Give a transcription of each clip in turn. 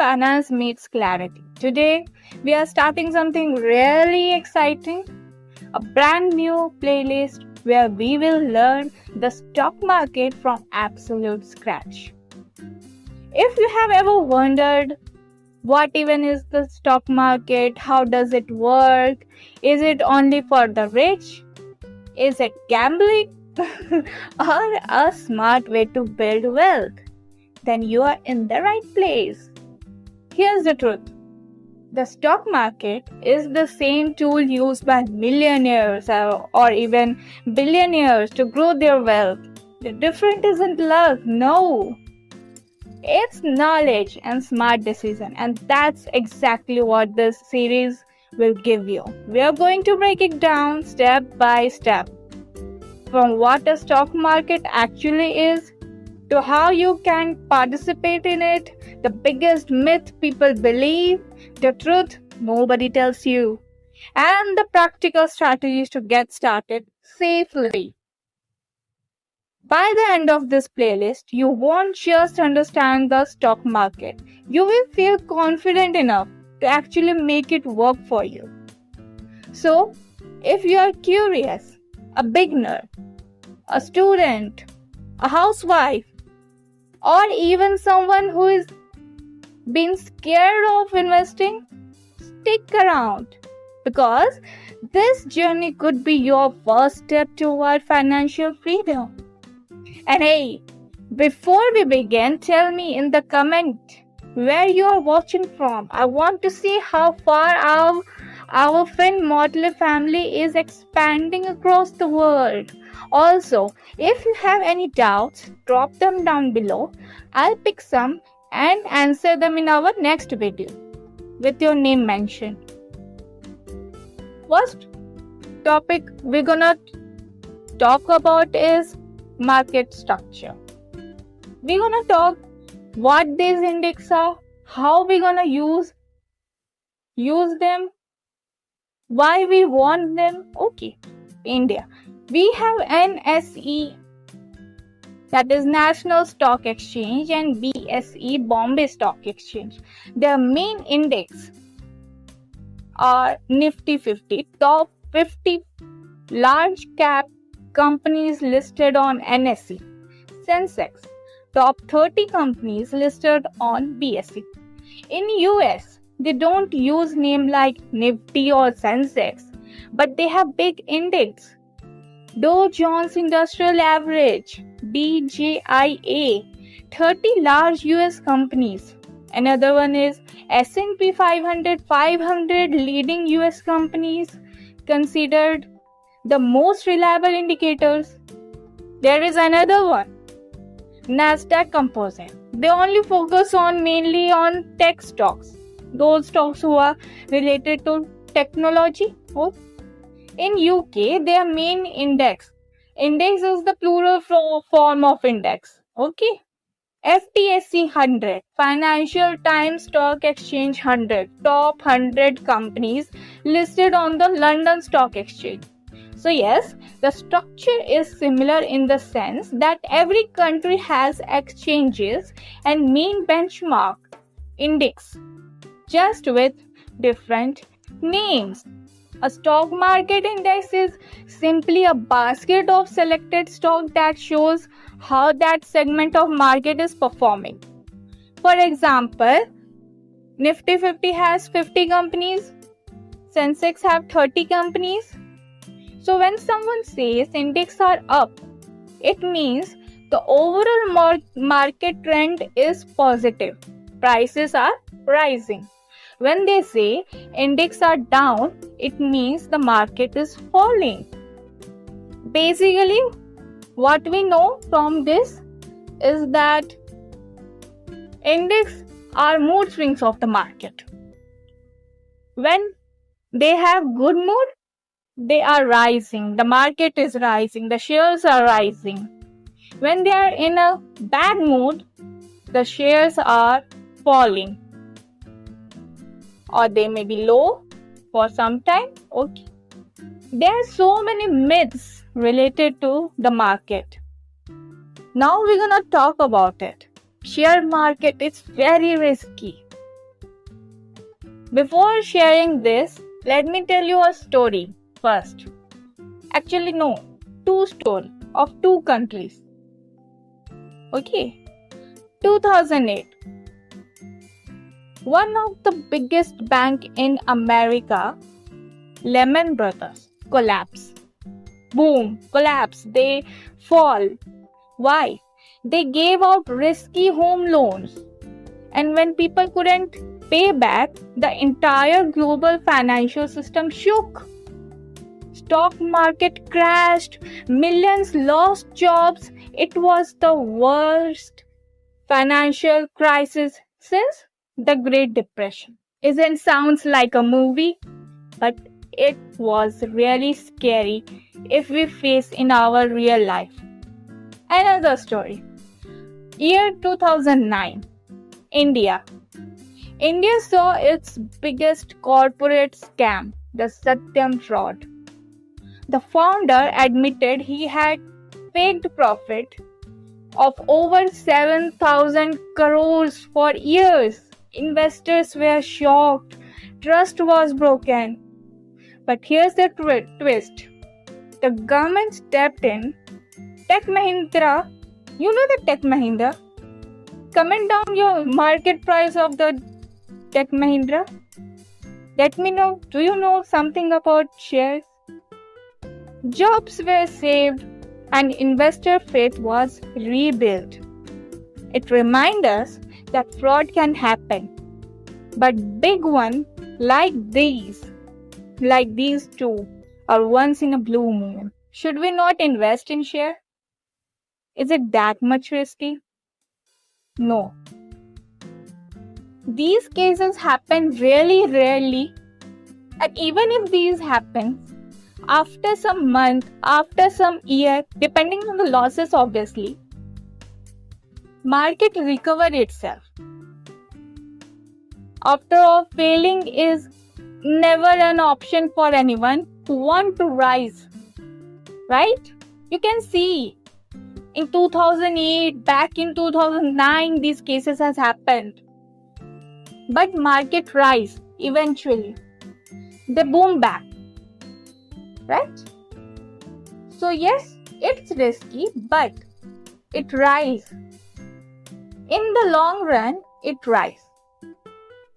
finance meets clarity. Today, we are starting something really exciting, a brand new playlist where we will learn the stock market from absolute scratch. If you have ever wondered what even is the stock market, how does it work, is it only for the rich, is it gambling, or a smart way to build wealth, then you are in the right place. Here's the truth. The stock market is the same tool used by millionaires or even billionaires to grow their wealth. The difference isn't luck, no. It's knowledge and smart decision, and that's exactly what this series will give you. We are going to break it down step by step. From what a stock market actually is, to how you can participate in it, the biggest myth people believe, the truth nobody tells you, and the practical strategies to get started safely. By the end of this playlist, you won't just understand the stock market. You will feel confident enough to actually make it work for you. So, if you are curious, a beginner, a student, a housewife, or even someone who is been scared of investing, stick around because this journey could be your first step toward financial freedom. And hey, before we begin, tell me in the comment where you are watching from. I want to see how far our Finn Motley family is expanding across the world. Also, if you have any doubts, drop them down below. I'll pick some and answer them in our next video with your name mentioned. First topic we're gonna talk about is market structure. We're gonna talk what these indexes are, how we're gonna use them, why we want them. Okay, India. We have NSE, that is National Stock Exchange, and BSE, Bombay Stock Exchange. Their main index are Nifty 50, top 50 large cap companies listed on NSE, Sensex, top 30 companies listed on BSE. In US, they don't use name like Nifty or Sensex, but they have big index. Dow Jones Industrial Average, DJIA, 30 large US companies. Another one is S&P 500 leading US companies considered the most reliable indicators. There is another one, Nasdaq Composite. They only focus mainly on tech stocks, those stocks who are related to technology. In UK, their main index is the plural form of index. Okay. FTSE 100, Financial Times Stock Exchange 100, top 100 companies listed on the London Stock Exchange. So yes, the structure is similar in the sense that every country has exchanges and main benchmark index, just with different names. A stock market index is simply a basket of selected stock that shows how that segment of market is performing. For example, Nifty 50 has 50 companies, Sensex have 30 companies. So when someone says index are up, it means the overall market trend is positive. Prices are rising. When they say index are down, it means the market is falling. Basically, what we know from this is that index are mood swings of the market. When they have good mood, they are rising. The market is rising. The shares are rising. When they are in a bad mood, the shares are falling. Or they may be low for some time. Okay. There are so many myths related to the market. Now we're gonna talk about it. Share market is very risky. Before sharing this, let me tell you a story first. Actually, no, two stories of two countries. Okay, 2008. One of the biggest bank in America, Lehman Brothers, collapse. Boom, collapse. They fall. Why? They gave out risky home loans. And when people couldn't pay back, the entire global financial system shook. Stock market crashed, millions lost jobs. It was the worst financial crisis since the Great Depression. Isn't sounds like a movie, but it was really scary if we face in our real life. Another story. Year 2009, India. India saw its biggest corporate scam, the Satyam fraud. The founder admitted he had faked profit of over 7,000 crores for years. Investors were shocked. Trust was broken. But here's the twist. The government stepped in. Tech Mahindra, you know the Tech Mahindra? Comment down your market price of the Tech Mahindra. Let me know, do you know something about shares? Jobs were saved and investor faith was rebuilt. It reminds us that fraud can happen, but big ones like these two, are once in a blue moon. Should we not invest in share? Is it that much risky? No. These cases happen really rarely, and even if these happen, after some month, after some year, depending on the losses obviously, market recover itself. After all, failing is never an option for anyone who want to rise, right? You can see in 2008, back in 2009, these cases has happened. But market rise eventually. They boom back, right? So yes, it's risky, but it rise. In the long run, it rise.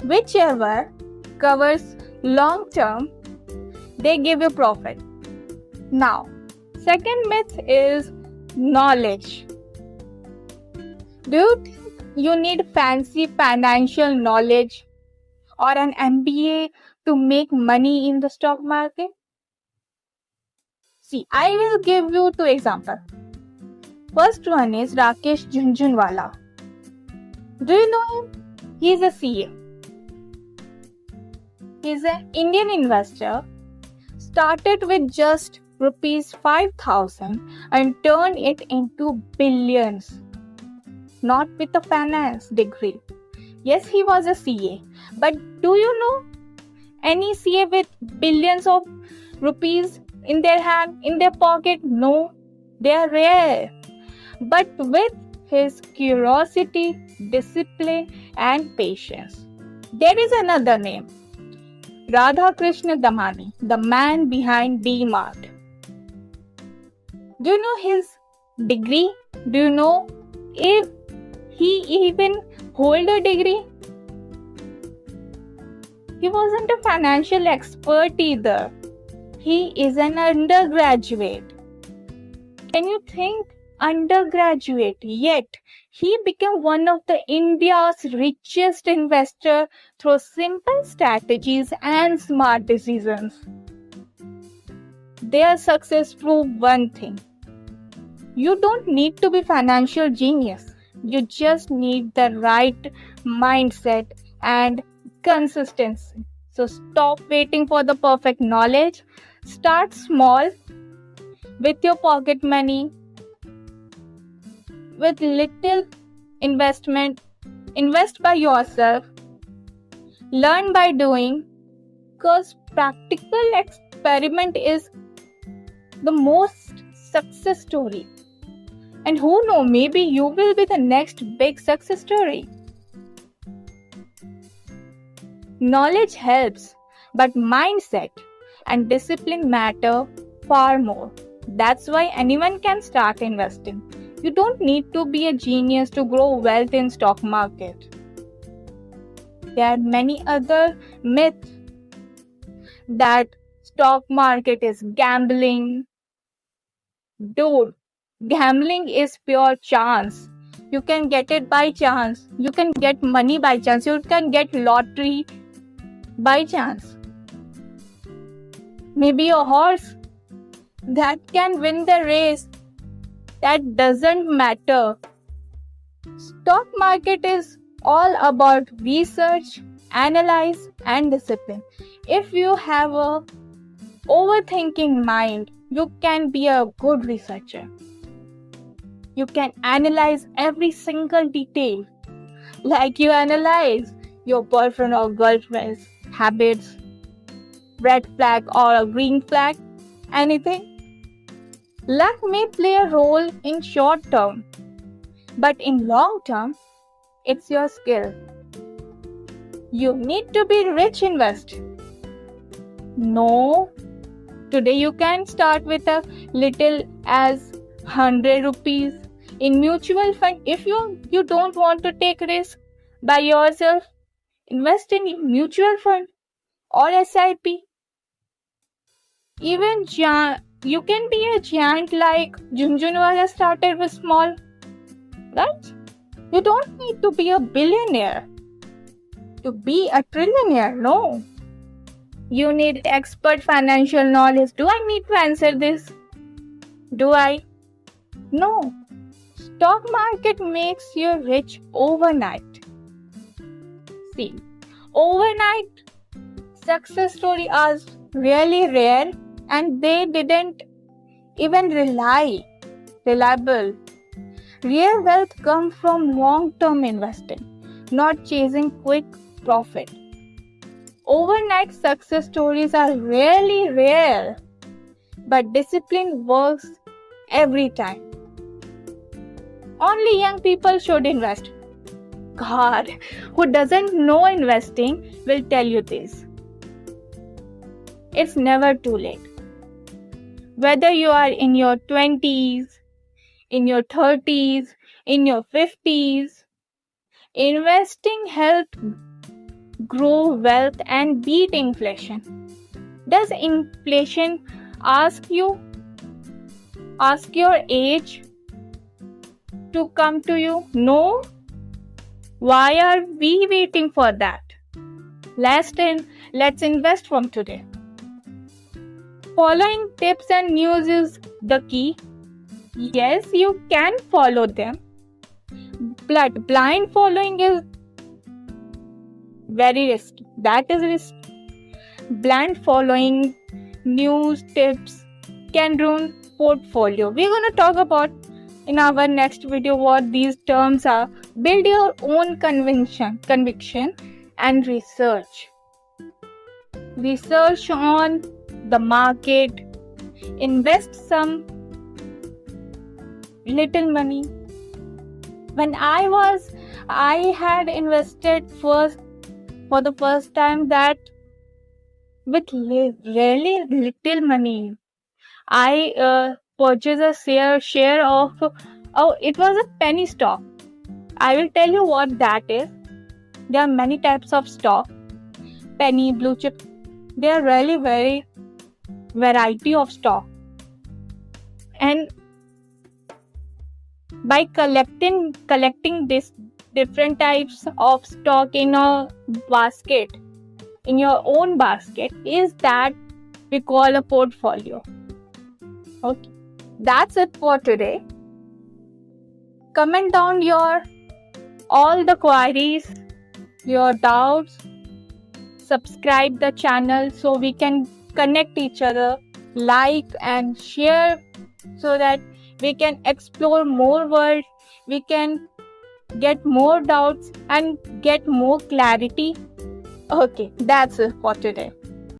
Whichever covers long term, they give you profit. Now, second myth is knowledge. Do you think you need fancy financial knowledge or an MBA to make money in the stock market? See, I will give you two examples. First one is Rakesh Jhunjhunwala. Do you know him? He is a CA. He is an Indian investor, started with just rupees 5,000 and turned it into billions. Not with a finance degree. Yes, he was a CA, but do you know any CA with billions of rupees in their hand, in their pocket? No, they are rare. But with his curiosity, discipline and patience. There is another name, Radhakrishna Damani, the man behind DMart. Do you know his degree? Do you know if he even hold a degree? He wasn't a financial expert either. He is an undergraduate. Can you think? Undergraduate, yet he became one of the India's richest investor through simple strategies and smart decisions. Their success proved one thing. You don't need to be financial genius. You just need the right mindset and consistency. So stop waiting for the perfect knowledge. Start small with your pocket money, with little investment. Invest by yourself. Learn by doing, because practical experiment is the most success story. And who knows, maybe you will be the next big success story. Knowledge helps, but mindset and discipline matter far more. That's why anyone can start investing. You don't need to be a genius to grow wealth in stock market. There are many other myths that stock market is gambling. Dude, gambling is pure chance. You can get it by chance. You can get money by chance. You can get lottery by chance. Maybe a horse that can win the race. That doesn't matter. Stock market is all about research, analyze, and discipline. If you have a overthinking mind, you can be a good researcher. You can analyze every single detail, like you analyze your boyfriend or girlfriend's habits, red flag or a green flag, anything. Luck may play a role in short term, but in long term, it's your skill. You need to be rich invest. No. Today you can start with a little as 100 rupees in mutual fund. If you don't want to take risk by yourself, invest in mutual fund or SIP. Even you can be a giant like Jhunjhunwala started with small. Right? You don't need to be a billionaire to be a trillionaire. No. You need expert financial knowledge. Do I need to answer this? Do I? No. Stock market makes you rich overnight. See, overnight success stories are really rare and they didn't even reliable. Real wealth comes from long-term investing, not chasing quick profit. Overnight success stories are really rare, but discipline works every time. Only young people should invest. God, who doesn't know investing will tell you this. It's never too late. Whether you are in your 20s, in your 30s, in your 50s, investing helps grow wealth and beat inflation. Does inflation ask your age to come to you? No. Why are we waiting for that? Let's invest from today. Following tips and news is the key. Yes, you can follow them, but blind following is very risky. That is risky. Blind following news tips can ruin portfolio. We're going to talk about in our next video what these terms are. Build your own conviction and research. Research on the market. Invest some little money. When I had invested for the first time that with really little money. I purchased a share of, it was a penny stock. I will tell you what that is. There are many types of stock. Penny, blue chip. There are really very variety of stock. And by collecting this different types of stock in a basket, in your own basket, is that we call a portfolio. Okay, that's it for today. Comment down all the queries, your doubts. Subscribe the channel so we can connect each other, like and share so that we can explore more world, we can get more doubts and get more clarity. Okay, that's it for today.